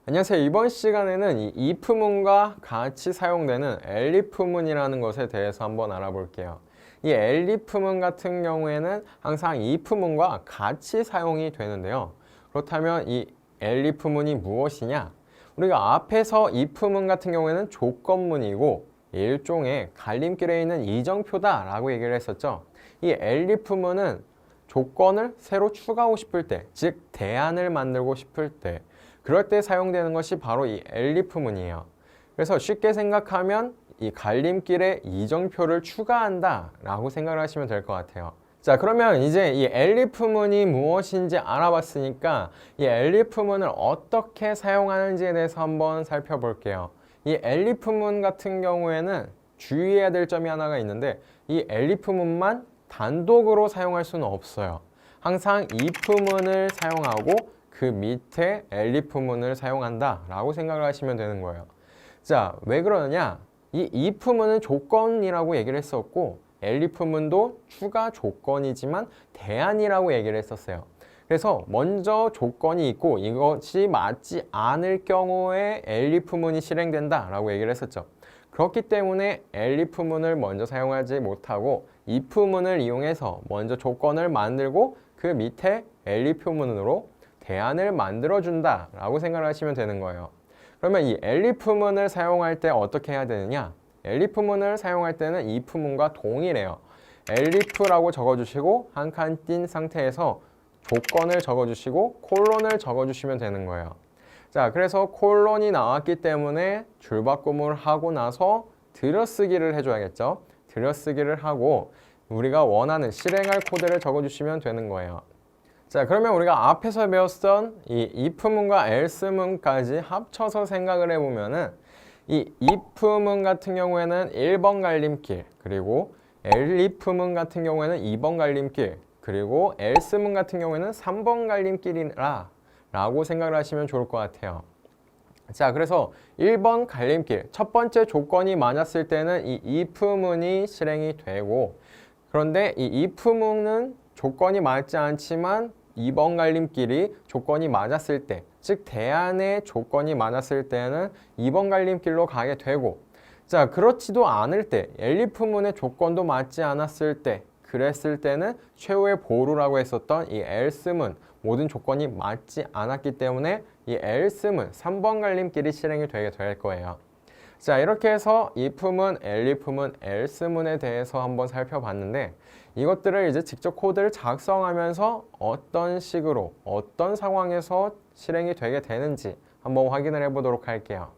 안녕하세요. 이번 시간에는 이 if문과 같이 사용되는 elif문이라는 것에 대해서 한번 알아볼게요. 이 elif문 같은 경우에는 항상 if문과 같이 사용이 되는데요. 그렇다면 이 elif문이 무엇이냐? 우리가 앞에서 if문 같은 경우에는 조건문이고 일종의 갈림길에 있는 이정표다라고 얘기를 했었죠. 이 elif문은 조건을 새로 추가하고 싶을 때, 즉 대안을 만들고 싶을 때, 그럴 때 사용되는 것이 바로 이 엘리프문이에요. 그래서 쉽게 생각하면 이 갈림길에 이정표를 추가한다 라고 생각을 하시면 될 것 같아요. 자, 그러면 이제 이 엘리프문이 무엇인지 알아봤으니까 이 엘리프문을 어떻게 사용하는지에 대해서 한번 살펴볼게요. 이 엘리프문 같은 경우에는 주의해야 될 점이 하나가 있는데 이 엘리프문만 단독으로 사용할 수는 없어요. 항상 if문을 사용하고 그 밑에 elif문을 사용한다 라고 생각을 하시면 되는 거예요. 자, 왜 그러느냐? 이 if문은 조건이라고 얘기를 했었고 elif문도 추가 조건이지만 대안이라고 얘기를 했었어요. 그래서 먼저 조건이 있고 이것이 맞지 않을 경우에 elif문이 실행된다 라고 얘기를 했었죠. 그렇기 때문에 elif문을 먼저 사용하지 못하고 if문을 이용해서 먼저 조건을 만들고 그 밑에 elif문으로 대안을 만들어준다 라고 생각을 하시면 되는 거예요. 그러면 이 elif문을 사용할 때 어떻게 해야 되느냐? elif문을 사용할 때는 if문과 동일해요. elif라고 적어주시고 한 칸 띈 상태에서 조건을 적어주시고 콜론을 적어주시면 되는 거예요. 자, 그래서 콜론이 나왔기 때문에 줄바꿈을 하고 나서 들여쓰기를 해줘야겠죠. 들여쓰기를 하고 우리가 원하는 실행할 코드를 적어주시면 되는 거예요. 자, 그러면 우리가 앞에서 배웠던 이 if문과 else문까지 합쳐서 생각을 해보면은 이 if문 같은 경우에는 1번 갈림길, 그리고 elif문 같은 경우에는 2번 갈림길, 그리고 else문 같은 경우에는 3번 갈림길이라 라고 생각을 하시면 좋을 것 같아요. 자, 그래서 1번 갈림길, 첫 번째 조건이 맞았을 때는 이 if문이 실행이 되고, 그런데 이 if문은 조건이 맞지 않지만 2번 갈림길이 조건이 맞았을 때, 즉 대안의 조건이 맞았을 때는 2번 갈림길로 가게 되고, 자, 그렇지도 않을 때, 엘리프문의 조건도 맞지 않았을 때, 그랬을 때는 최후의 보루라고 했었던 이 else문, 모든 조건이 맞지 않았기 때문에 이 else문, 3번 갈림길이 실행이 되게 될 거예요. 자, 이렇게 해서 if문, elif문, else문에 대해서 한번 살펴봤는데 이것들을 이제 직접 코드를 작성하면서 어떤 식으로, 어떤 상황에서 실행이 되게 되는지 한번 확인을 해보도록 할게요.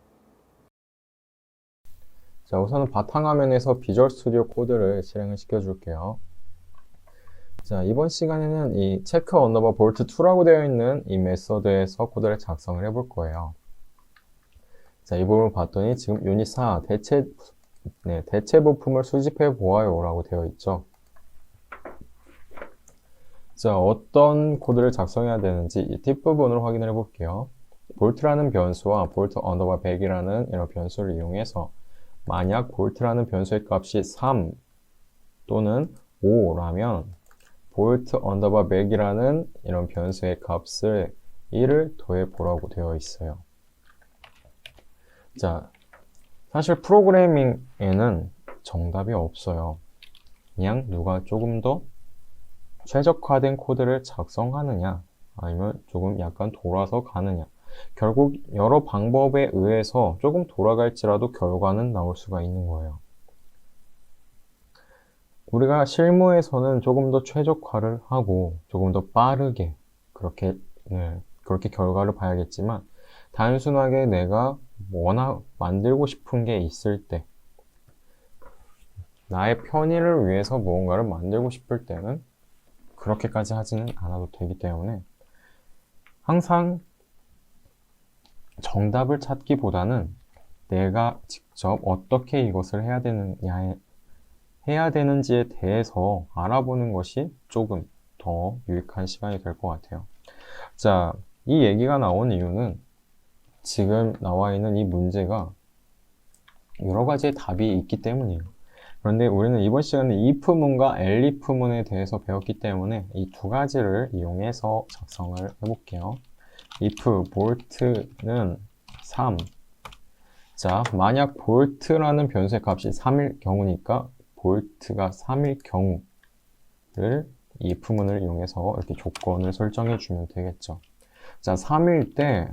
자, 우선은 바탕화면에서 비주얼 스튜디오 코드를 실행을 시켜줄게요. 자, 이번 시간에는 이 체크 언더바 볼트 2라고 되어 있는 이 메서드에서 코드를 작성을 해볼 거예요. 자, 이 부분을 봤더니 지금 유닛 4 대체 부품을 수집해 보아요 라고 되어 있죠. 자, 어떤 코드를 작성해야 되는지 이 뒷부분을 확인을 해 볼게요. 볼트라는 변수와 볼트 언더바 100이라는 이런 변수를 이용해서 만약 볼트라는 변수의 값이 3 또는 5라면 볼트 언더바 100이라는 이런 변수의 값을 1을 더해 보라고 되어 있어요. 자, 사실 프로그래밍에는 정답이 없어요. 그냥 누가 조금 더 최적화된 코드를 작성하느냐 아니면 조금 약간 돌아서 가느냐, 결국 여러 방법에 의해서 조금 돌아갈지라도 결과는 나올 수가 있는 거예요. 우리가 실무에서는 조금 더 최적화를 하고 조금 더 빠르게 그렇게 결과를 봐야겠지만, 단순하게 내가 만들고 싶은 게 있을 때, 나의 편의를 위해서 무언가를 만들고 싶을 때는 그렇게까지 하지는 않아도 되기 때문에 항상 정답을 찾기보다는 내가 직접 어떻게 이것을 해야 되는지에 대해서 알아보는 것이 조금 더 유익한 시간이 될 것 같아요. 자, 이 얘기가 나온 이유는 지금 나와 있는 이 문제가 여러 가지의 답이 있기 때문이에요. 그런데 우리는 이번 시간에 if문과 elif문에 대해서 배웠기 때문에 이 두 가지를 이용해서 작성을 해볼게요. if 볼트는 3. 자, 만약 볼트라는 변수의 값이 3일 경우니까 볼트가 3일 경우를 if문을 이용해서 이렇게 조건을 설정해 주면 되겠죠. 자, 3일 때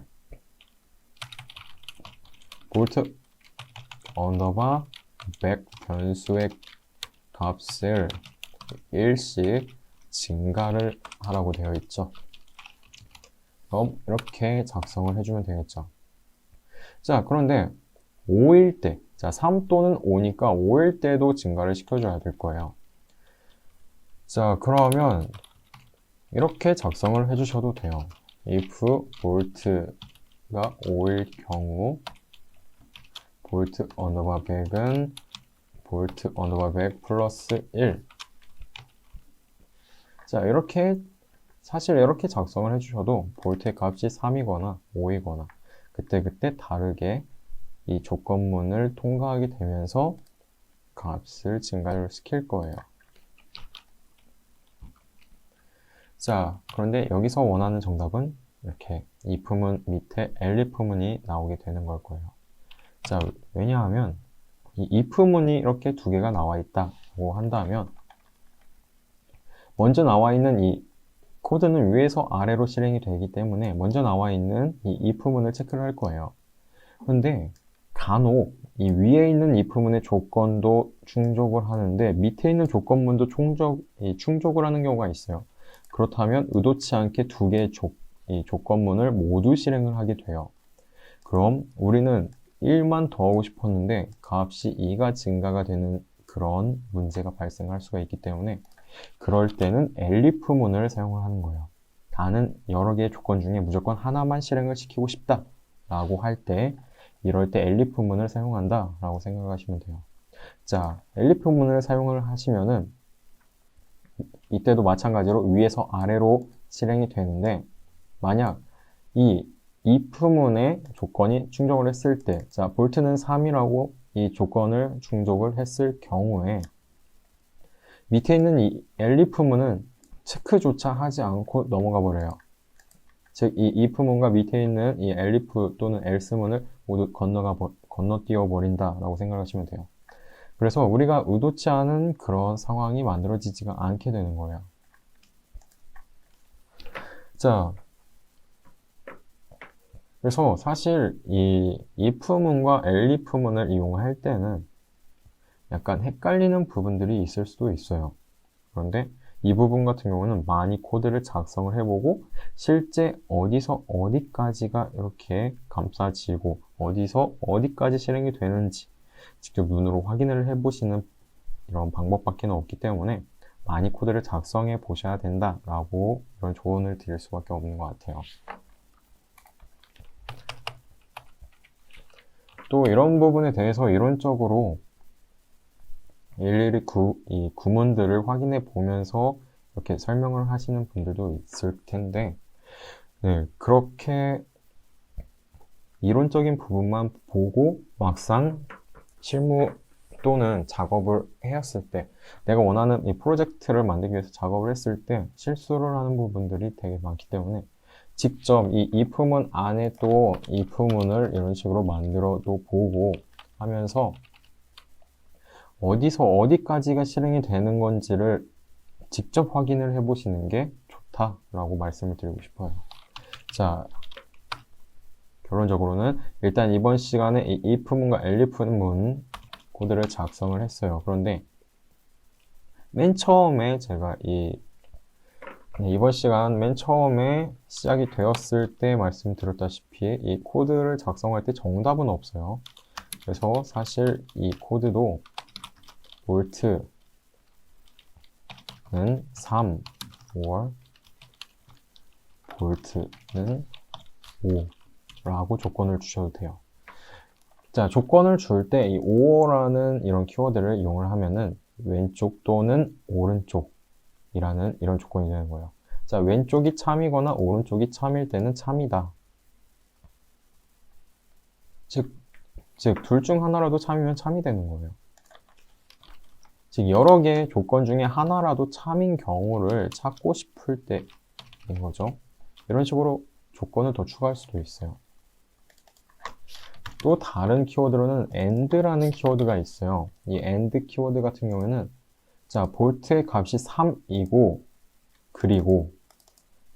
볼트 언더바 백 변수의 값을 1씩 증가를 하라고 되어 있죠. 그럼 이렇게 작성을 해주면 되겠죠. 자, 그런데 5일 때, 자, 3 또는 5니까 5일 때도 증가를 시켜줘야 될 거예요. 자, 그러면 이렇게 작성을 해주셔도 돼요. if 볼트가 5일 경우 볼트 언더바 100은 볼트 언더바 100 플러스 1. 자, 이렇게 사실 이렇게 작성을 해주셔도 볼트의 값이 3이거나 5이거나 그때그때 다르게 이 조건문을 통과하게 되면서 값을 증가를 시킬 거예요. 자, 그런데 여기서 원하는 정답은 이렇게 if문 밑에 elif문이 나오게 되는 걸 거예요. 자, 왜냐하면 이 if문이 이렇게 두 개가 나와 있다고 한다면 먼저 나와 있는 이 코드는 위에서 아래로 실행이 되기 때문에 먼저 나와 있는 이 if문을 체크를 할 거예요. 그런데 간혹 이 위에 있는 if문의 조건도 충족을 하는데 밑에 있는 조건문도 충족을 하는 경우가 있어요. 그렇다면 의도치 않게 두 개의 조건문을 모두 실행을 하게 돼요. 그럼 우리는 1만 더하고 싶었는데 값이 2가 증가가 되는 그런 문제가 발생할 수가 있기 때문에 그럴 때는 elif문을 사용을 하는 거예요. 나는 여러 개의 조건 중에 무조건 하나만 실행을 시키고 싶다 라고 할 때 이럴 때 elif문을 사용한다 라고 생각하시면 돼요. 자, elif문을 사용을 하시면은 이때도 마찬가지로 위에서 아래로 실행이 되는데 만약 이 if문의 조건이 충족을 했을 때 자, 볼트는 3이라고 이 조건을 충족을 했을 경우에 밑에 있는 이 elif문은 체크조차 하지 않고 넘어가 버려요. 즉, 이 if문과 밑에 있는 이 elif 또는 else문을 모두 건너뛰어 버린다라고 생각하시면 돼요. 그래서 우리가 의도치 않은 그런 상황이 만들어지지가 않게 되는 거예요. 자, 그래서 사실 이 if문과 elif문을 이용할 때는 약간 헷갈리는 부분들이 있을 수도 있어요. 그런데 이 부분 같은 경우는 많이 코드를 작성을 해보고 실제 어디서 어디까지가 이렇게 감싸지고 어디서 어디까지 실행이 되는지 직접 눈으로 확인을 해보시는 이런 방법밖에 없기 때문에 많이 코드를 작성해 보셔야 된다라고 이런 조언을 드릴 수밖에 없는 것 같아요. 또 이런 부분에 대해서 이론적으로 일일이 이 구문들을 확인해 보면서 이렇게 설명을 하시는 분들도 있을 텐데 네, 그렇게 이론적인 부분만 보고 막상 실무 또는 작업을 했을 때 내가 원하는 이 프로젝트를 만들기 위해서 작업을 했을 때 실수를 하는 부분들이 되게 많기 때문에 직접 이 if문 안에 또 if문을 이런 식으로 만들어도 보고 하면서 어디서 어디까지가 실행이 되는 건지를 직접 확인을 해 보시는 게 좋다라고 말씀을 드리고 싶어요. 자, 결론적으로는 일단 이번 시간에 이 if문과 elif문 코드를 작성을 했어요. 그런데 맨 처음에 제가 이번 시간 맨 처음에 시작이 되었을 때 말씀드렸다시피 이 코드를 작성할 때 정답은 없어요. 그래서 사실 이 코드도 볼트는 3 or 볼트는 5라고 조건을 주셔도 돼요. 자, 조건을 줄 때 이 or라는 이런 키워드를 이용을 하면은 왼쪽 또는 오른쪽이라는 이런 조건이 되는 거예요. 자, 왼쪽이 참이거나 오른쪽이 참일 때는 참이다. 즉 둘 중 하나라도 참이면 참이 되는 거예요. 즉, 여러 개의 조건 중에 하나라도 참인 경우를 찾고 싶을 때인 거죠. 이런 식으로 조건을 더 추가할 수도 있어요. 또 다른 키워드로는 and라는 키워드가 있어요. 이 and 키워드 같은 경우에는 자, 볼트의 값이 3이고 그리고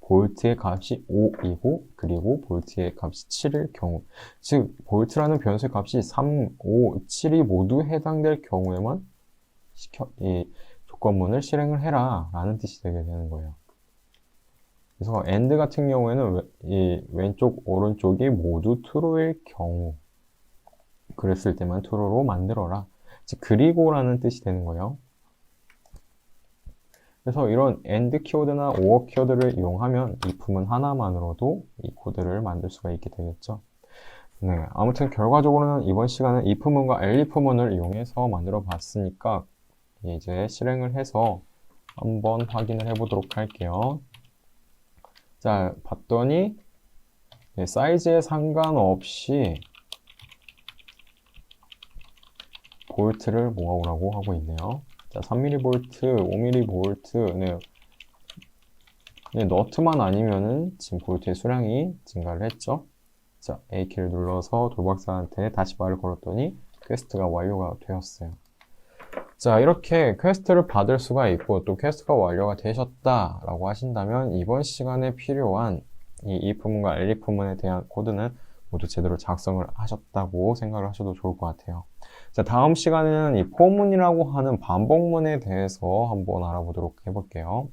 볼트의 값이 5이고 그리고 볼트의 값이 7일 경우, 즉 볼트라는 변수의 값이 3, 5, 7이 모두 해당될 경우에만 이 조건문을 실행을 해라 라는 뜻이 되게 되는 거예요. 그래서 and 같은 경우에는 이 왼쪽 오른쪽이 모두 true일 경우, 그랬을 때만 true로 만들어라, 즉 그리고라는 뜻이 되는 거예요. 그래서 이런 and 키워드나 or 키워드를 이용하면 if문 하나만으로도 이 코드를 만들 수가 있게 되겠죠. 네, 아무튼 결과적으로는 이번 시간은 if문과 elif문을 이용해서 만들어 봤으니까 이제 실행을 해서 한번 확인을 해 보도록 할게요. 자, 봤더니 사이즈에 상관없이 볼트를 모아오라고 하고 있네요. 자, 3mm 볼트, 5mm 볼트, 너트만 아니면은 지금 볼트의 수량이 증가를 했죠. 자, A키를 눌러서 돌박사한테 다시 말을 걸었더니 퀘스트가 완료가 되었어요. 자, 이렇게 퀘스트를 받을 수가 있고 또 퀘스트가 완료가 되셨다라고 하신다면 이번 시간에 필요한 이 if문과 elif문에 대한 코드는 모두 제대로 작성을 하셨다고 생각을 하셔도 좋을 것 같아요. 자, 다음 시간에는 이 포문이라고 하는 반복문에 대해서 한번 알아보도록 해볼게요.